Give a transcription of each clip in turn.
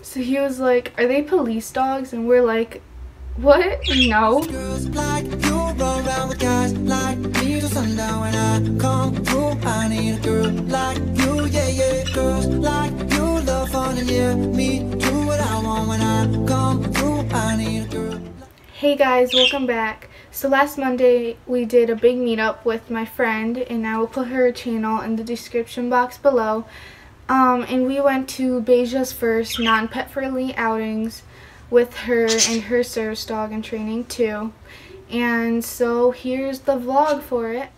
So he was like, "Are they police dogs?" And we're like, "What? No." Girls like you run around with guys like me till sundown. When I come through, I need a girl like you, yeah, yeah. Girls like you love fun and yeah, me do what I want. When I come through, I need a girl. Hey guys, welcome back. So last Monday we did a big meetup with my friend, and I will put her channel in the description box below. And we went to Beja's first non-pet friendly outings with her and her service dog in training too. And so here's the vlog for it.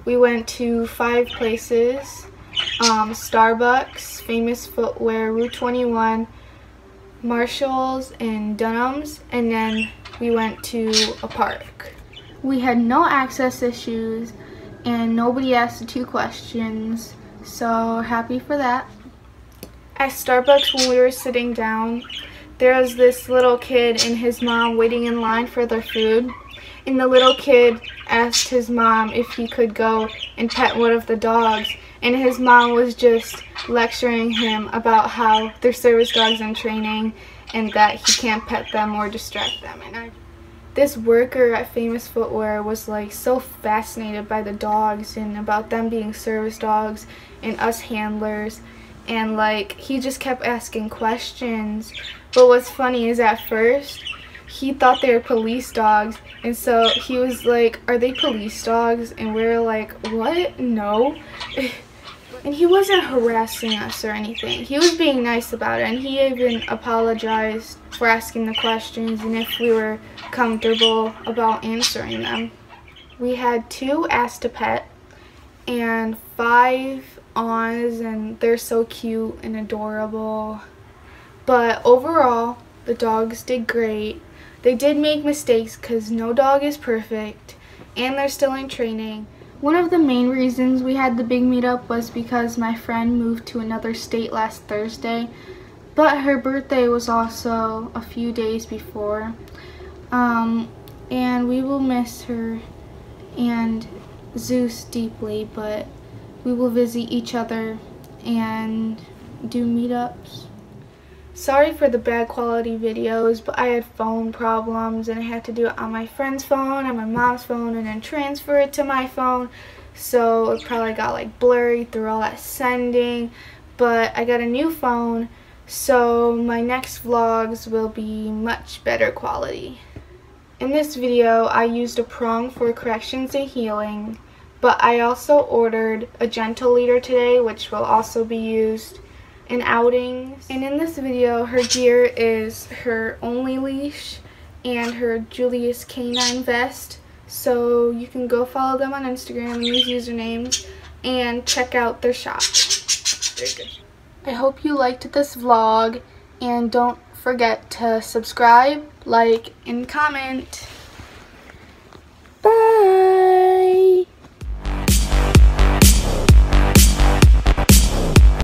We went to 5 places: Starbucks, Famous Footwear, Route 21, Marshalls, and Dunham's, and then we went to a park. We had no access issues and nobody asked the 2 questions, so happy for that. At Starbucks, when we were sitting down, there was this little kid and his mom waiting in line for their food, and the little kid asked his mom if he could go and pet one of the dogs, and his mom was just lecturing him about how they're service dogs in training and that he can't pet them or distract them. And this worker at Famous Footwear was like so fascinated by the dogs and about them being service dogs and us handlers, and like he just kept asking questions. But what's funny is at first he thought they were police dogs, and so he was like, "Are they police dogs?" And we were like, "What? No." And he wasn't harassing us or anything. He was being nice about it, and he even apologized for asking the questions and if we were comfortable about answering them. We had 2 asked to pet and 5 Awns, and they're so cute and adorable. But overall, the dogs did great. They did make mistakes because no dog is perfect, and they're still in training. One of the main reasons we had the big meetup was because my friend moved to another state last Thursday, but her birthday was also a few days before. And we will miss her and Zeus deeply, but we will visit each other and do meetups. Sorry for the bad quality videos, but I had phone problems and I had to do it on my friend's phone, on my mom's phone, and then transfer it to my phone. So it probably got like blurry through all that sending, but I got a new phone, so my next vlogs will be much better quality. In this video, I used a prong for corrections and healing, but I also ordered a gentle leader today, which will also be used in outings. And in this video, her gear is her only leash and her Julius Canine vest. So you can go follow them on Instagram and these usernames and check out their shop. Very good. I hope you liked this vlog, and don't forget to subscribe, like, and comment.